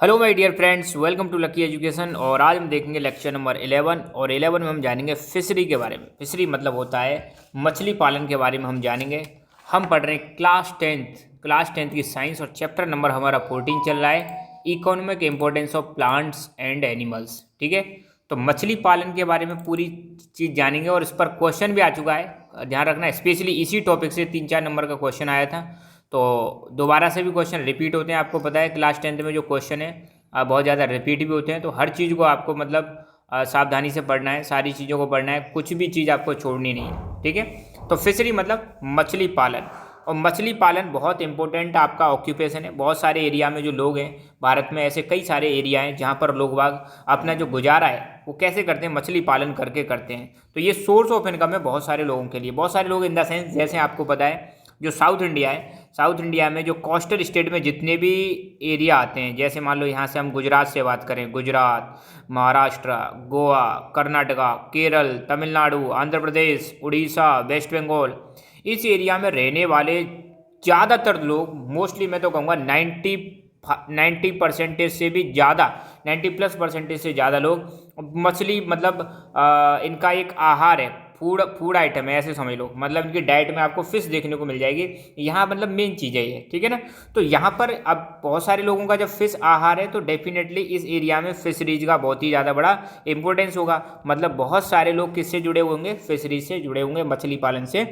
Hello my dear friends, welcome to lucky education. और आज हम देखेंगे लेक्चर नंबर 11 और 11 में हम जानेंगे फिशरी के बारे में। फिशरी मतलब होता है मछली पालन के बारे में हम जानेंगे। हम पढ़ रहे हैं क्लास टेंथ की साइंस और चैप्टर नंबर हमारा 14 चल रहा है, economic importance of plants and animals. ठीक है, तो मछली पालन के बारे में पूरी चीज़ जानेंगे और इस पर क्वेश्चन भी आ चुका है, ध्यान रखना। स्पेशली इसी टॉपिक से 3-4 नंबर का क्वेश्चन आया था, तो दोबारा से भी क्वेश्चन रिपीट होते हैं। आपको पता है क्लास 10th में जो क्वेश्चन है बहुत ज़्यादा रिपीट भी होते हैं, तो हर चीज़ को आपको मतलब सावधानी से पढ़ना है, सारी चीज़ों को पढ़ना है, कुछ भी चीज़ आपको छोड़नी नहीं है। ठीक है, तो फिशरी मतलब मछली पालन। और मछली पालन बहुत इंपॉर्टेंट आपका ऑक्यूपेशन है। बहुत सारे एरिया में जो लोग हैं, भारत में ऐसे कई सारे एरिया हैं जहाँ पर लोग बाग अपना जो गुजारा है वो कैसे करते हैं, मछली पालन करके करते हैं। तो ये सोर्स ऑफ इनकम है बहुत सारे लोगों के लिए। बहुत सारे लोग इन द सेंस, जैसे आपको पता है जो साउथ इंडिया है, साउथ इंडिया में जो कोस्टल स्टेट में जितने भी एरिया आते हैं, जैसे मान लो यहाँ से हम गुजरात से बात करें, गुजरात, महाराष्ट्र, गोवा, कर्नाटका, केरल, तमिलनाडु, आंध्र प्रदेश, उड़ीसा, वेस्ट बंगाल, इस एरिया में रहने वाले ज़्यादातर लोग, मोस्टली मैं तो कहूँगा 90% से भी ज़्यादा, 90+% से ज़्यादा लोग मछली मतलब इनका एक आहार है, फूड आइटम है, ऐसे समझ लो। मतलब इनकी डाइट में आपको फिश देखने को मिल जाएगी। यहाँ मतलब मेन चीज़ है ये, ठीक है ना। तो यहाँ पर अब बहुत सारे लोगों का जब फिश आहार है तो डेफिनेटली इस एरिया में फिशरीज का बहुत ही ज़्यादा बड़ा इंपॉर्टेंस होगा। मतलब बहुत सारे लोग किससे जुड़े हुए होंगे, फिशरीज से जुड़े होंगे, मछली पालन से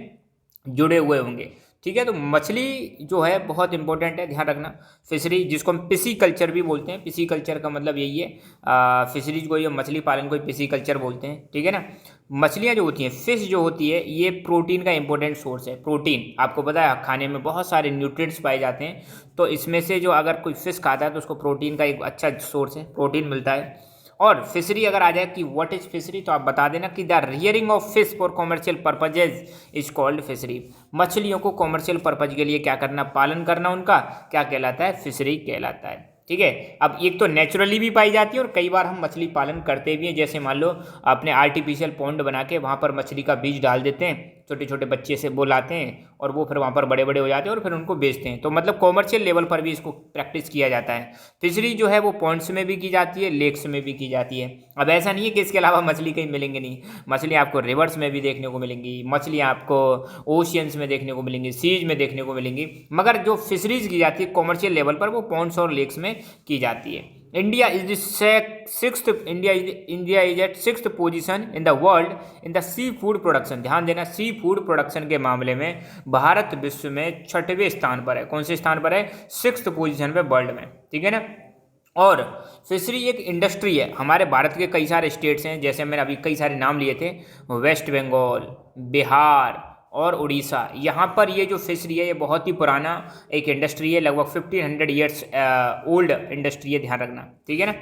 जुड़े हुए होंगे। ठीक है, तो मछली जो है बहुत इंपॉर्टेंट है, ध्यान रखना। फिशरी जिसको हम पिसी कल्चर भी बोलते हैं, पिसी कल्चर का मतलब यही है, फिशरीज को, ये मछली पालन को पिसी कल्चर बोलते हैं। ठीक है ना। मछलियाँ जो होती हैं, फिश जो होती है, ये प्रोटीन का इंपॉर्टेंट सोर्स है। प्रोटीन आपको पता है खाने में बहुत सारे न्यूट्रिएंट्स पाए जाते हैं, तो इसमें से जो अगर कोई फिश खाता है तो उसको प्रोटीन का एक अच्छा सोर्स है, प्रोटीन मिलता है। और फिशरी अगर आ जाए कि व्हाट इज फिशरी, तो आप बता देना कि the rearing of fish for commercial purposes is called fishery. मछलियों को कॉमर्शियल पर्पज के लिए क्या करना, पालन करना, उनका क्या कहलाता है, फिशरी कहलाता है। ठीक है, अब एक तो नेचुरली भी पाई जाती है और कई बार हम मछली पालन करते भी हैं। जैसे मान लो अपने आर्टिफिशियल पॉन्ड बना के वहाँ पर मछली का बीज डाल देते हैं, छोटे छोटे बच्चे से वो लाते हैं और वो फिर वहाँ पर बड़े बड़े हो जाते हैं और फिर उनको बेचते हैं। तो मतलब कॉमर्शियल लेवल पर भी इसको प्रैक्टिस किया जाता है। फिशरी जो है वो पॉन्ड्स में भी की जाती है, लेक्स में भी की जाती है। अब ऐसा नहीं है कि इसके अलावा मछली कहीं मिलेंगे नहीं, मछली आपको रिवर्स में भी देखने को मिलेंगी, मछली आपको ओशियंस में देखने को मिलेंगी, सीज में देखने को मिलेंगी। मगर जो फिशरीज की जाती है कॉमर्शियल लेवल पर, वो पॉन्ड्स और लेक्स में की जाती है। India is India is at 6th position in the world in the sea food production. ध्यान देना, सी फूड प्रोडक्शन के मामले में भारत विश्व में 6वें स्थान पर है। कौन से स्थान पर है, 6th पोजीशन पे वर्ल्ड में। ठीक है ना। और फिशरी एक इंडस्ट्री है। हमारे भारत के कई सारे स्टेट्स हैं, जैसे मैंने अभी कई सारे नाम लिए थे, वेस्ट बंगाल, बिहार और उड़ीसा। यहाँ पर ये जो फिशरी है ये बहुत ही पुराना एक इंडस्ट्री है, लगभग 1500 ईयर्स ओल्ड इंडस्ट्री है, ध्यान रखना। ठीक है ना।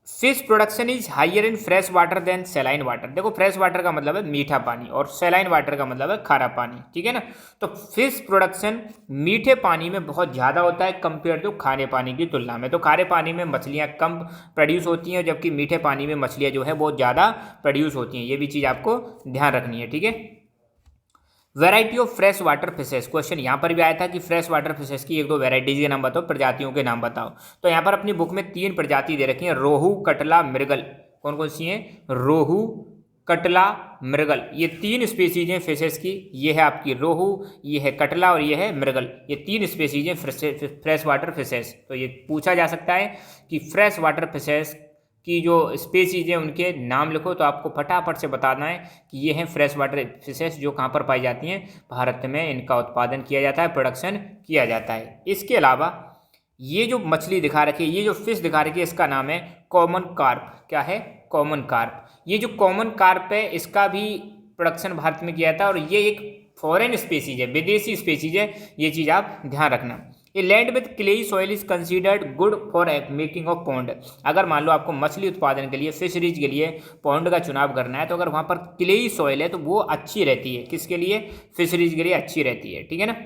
Fish production is higher in fresh water than saline water. देखो, फ्रेश वाटर का मतलब है मीठा पानी और सेलाइन वाटर का मतलब है खारा पानी। ठीक है ना। तो फिश प्रोडक्शन मीठे पानी में बहुत ज़्यादा होता है कंपेयर टू खारे पानी की तुलना में। तो खारे पानी में मछलियाँ कम प्रोड्यूस होती हैं, जबकि मीठे पानी में मछलियाँ जो है बहुत ज़्यादा प्रोड्यूस होती हैं। ये भी चीज़ आपको ध्यान रखनी है। ठीक है। Variety of fresh water fishes, question यहाँ पर भी आया था कि फ्रेश वाटर फिशेस की 1-2 वैरायटीज के नाम बताओ, प्रजातियों के नाम बताओ। तो यहाँ पर अपनी बुक में 3 प्रजाति दे रखी हैं, रोहू, कटला, मृगल। कौन कौन सी हैं, रोहू, कटला, मृगल। ये 3 स्पीसीज हैं फिशेस की। ये है आपकी रोहू, ये है कटला और ये है मृगल। ये 3 स्पीसीज हैं फ्रेश वाटर फिशेस। तो ये पूछा जा सकता है कि फ्रेश वाटर फिशेस की जो स्पीसीज हैं उनके नाम लिखो, तो आपको फटाफट से बताना है कि ये हैं फ्रेश वाटर फिशेस जो कहाँ पर पाई जाती हैं, भारत में इनका उत्पादन किया जाता है, प्रोडक्शन किया जाता है। इसके अलावा ये जो मछली दिखा रखी है, ये जो फिश दिखा रखी है, इसका नाम है कॉमन कार्प। क्या है, कॉमन कार्प। ये जो कॉमन कार्प है इसका भी प्रोडक्शन भारत में किया जाता है और ये एक फॉरेन स्पीसीज है, विदेशी स्पीसीज है। ये चीज़ आप ध्यान रखना। A land with clay soil is considered good for making of pond. अगर मान लो आपको मछली उत्पादन के लिए, फिशरीज के लिए पॉन्ड का चुनाव करना है, तो अगर वहाँ पर क्लेई सॉइल है तो वो अच्छी रहती है। किसके लिए, फिशरीज के लिए अच्छी रहती है। ठीक है ना।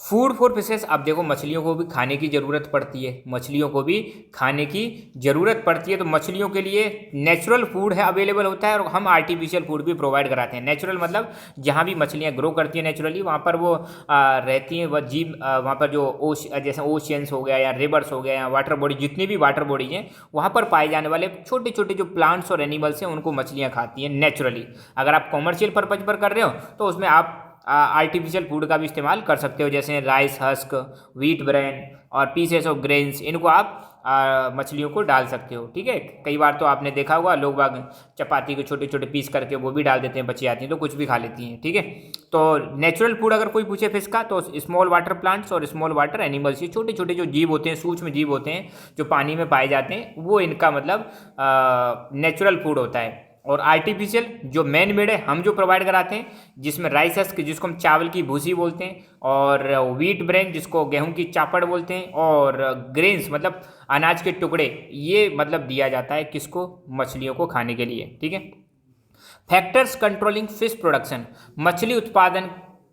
फूड फॉर फिशेस, अब देखो मछलियों को भी खाने की ज़रूरत पड़ती है, मछलियों को भी खाने की ज़रूरत पड़ती है, तो मछलियों के लिए नेचुरल फूड है अवेलेबल होता है, और हम आर्टिफिशियल फूड भी प्रोवाइड कराते हैं। नेचुरल मतलब जहाँ भी मछलियाँ ग्रो करती हैं नेचुरली, वहाँ पर वो रहती हैं, वह जीव वहाँ पर जो जैसे ओशियंस हो गया या रिवर्स हो गया या वाटर बॉडी, जितनी भी वाटर बॉडीज हैं वहाँ पर पाए जाने वाले छोटे छोटे जो प्लांट्स और एनिमल्स हैं उनको मछलियाँ खाती हैं नेचुरली। अगर आप कॉमर्शियल पर्पज पर कर रहे हो तो उसमें आप आर्टिफिशियल फूड का भी इस्तेमाल कर सकते हो, जैसे राइस हस्क, व्हीट ब्रेन और पीसेस ऑफ ग्रेन्स, इनको आप मछलियों को डाल सकते हो। ठीक है, कई बार तो आपने देखा होगा लोग बाग चपाती के छोटे छोटे पीस करके वो भी डाल देते हैं, बची आती हैं तो कुछ भी खा लेती हैं। ठीक है, तो नेचुरल फूड अगर कोई पूछे फिश का तो स्मॉल वाटर प्लांट्स और स्मॉल वाटर एनिमल्स, ये छोटे छोटे जो जीव होते हैं, सूक्ष्म जीव होते हैं जो पानी में पाए जाते हैं, वो इनका मतलब नेचुरल फूड होता है। और आर्टिफिशियल जो मैन मेड है हम जो प्रोवाइड कराते हैं, जिसमें राइस हस्क जिसको हम चावल की भूसी बोलते हैं, और व्हीट ब्रेन जिसको गेहूं की चापड़ बोलते हैं, और ग्रेन्स मतलब अनाज के टुकड़े, ये मतलब दिया जाता है किसको, मछलियों को खाने के लिए। ठीक है, फैक्टर्स कंट्रोलिंग फिश प्रोडक्शन, मछली उत्पादन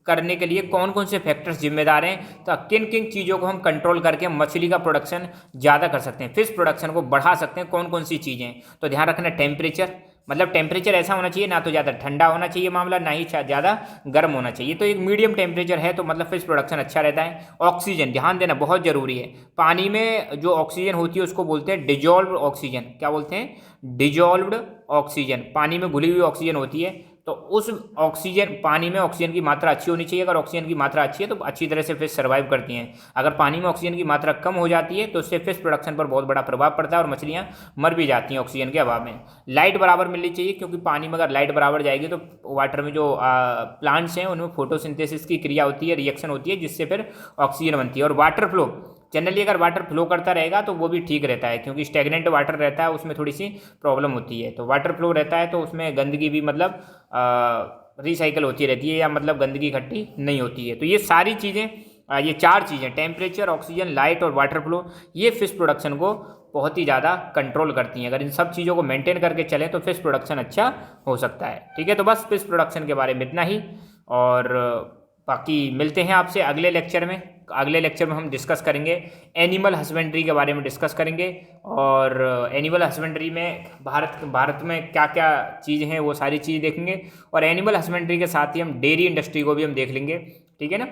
करने के लिए कौन कौन से फैक्टर्स जिम्मेदार हैं, तो किन किन चीज़ों को हम कंट्रोल करके मछली का प्रोडक्शन ज़्यादा कर सकते हैं, फिश प्रोडक्शन को बढ़ा सकते हैं, कौन कौन सी चीज़ें। तो ध्यान रखना, टेम्परेचर, मतलब टेम्परेचर ऐसा होना चाहिए, ना तो ज़्यादा ठंडा होना चाहिए मामला, ना ही ज़्यादा गर्म होना चाहिए, तो एक मीडियम टेम्परेचर है तो मतलब फिश प्रोडक्शन अच्छा रहता है। ऑक्सीजन, ध्यान देना बहुत ज़रूरी है, पानी में जो ऑक्सीजन होती है उसको बोलते हैं डिजॉल्व्ड ऑक्सीजन। क्या बोलते हैं? डिजॉल्व्ड ऑक्सीजन, पानी में घुली हुई ऑक्सीजन होती है, तो उस ऑक्सीजन, पानी में ऑक्सीजन की मात्रा अच्छी होनी चाहिए। अगर ऑक्सीजन की मात्रा अच्छी है तो अच्छी तरह से फिश सर्वाइव करती हैं। अगर पानी में ऑक्सीजन की मात्रा कम हो जाती है तो उससे फिश प्रोडक्शन पर बहुत बड़ा प्रभाव पड़ता है और मछलियां मर भी जाती हैं ऑक्सीजन के अभाव में। लाइट बराबर मिलनी चाहिए, क्योंकि पानी में अगर लाइट बराबर जाएगी तो वाटर में जो प्लांट्स हैं उनमें फोटोसिंथेसिस की क्रिया होती है, रिएक्शन होती है, जिससे फिर ऑक्सीजन बनती है। और वाटर फ्लो, जनरली अगर वाटर फ्लो करता रहेगा तो वो भी ठीक रहता है, क्योंकि स्टेगनेंट वाटर रहता है उसमें थोड़ी सी प्रॉब्लम होती है। तो वाटर फ्लो रहता है तो उसमें गंदगी भी मतलब रिसाइकल होती रहती है, या मतलब गंदगी इकट्ठी नहीं होती है। तो ये सारी चीज़ें, ये चार चीज़ें, टेम्परेचर, ऑक्सीजन, लाइट और वाटर फ्लो, ये फिश प्रोडक्शन को बहुत ही ज़्यादा कंट्रोल करती हैं। अगर इन सब चीज़ों को मेंटेन करके चलें तो फिश प्रोडक्शन अच्छा हो सकता है। ठीक है, तो बस फिश प्रोडक्शन के बारे में इतना ही, और बाकी मिलते हैं आपसे अगले लेक्चर में। अगले लेक्चर में हम डिस्कस करेंगे एनिमल हस्बेंड्री के बारे में डिस्कस करेंगे, और एनिमल हस्बेंड्री में भारत में क्या क्या चीज़ हैं वो सारी चीज़ देखेंगे, और एनिमल हस्बेंड्री के साथ ही हम डेयरी इंडस्ट्री को भी हम देख लेंगे। ठीक है ना,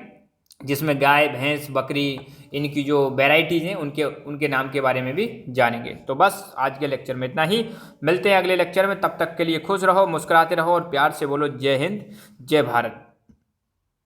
जिसमें गाय, भैंस, बकरी, इनकी जो वेराइटीज़ हैं उनके नाम के बारे में भी जानेंगे। तो बस आज के लेक्चर में इतना ही, मिलते हैं अगले लेक्चर में। तब तक के लिए खुश रहो, मुस्कुराते रहो और प्यार से बोलो जय हिंद, जय भारत।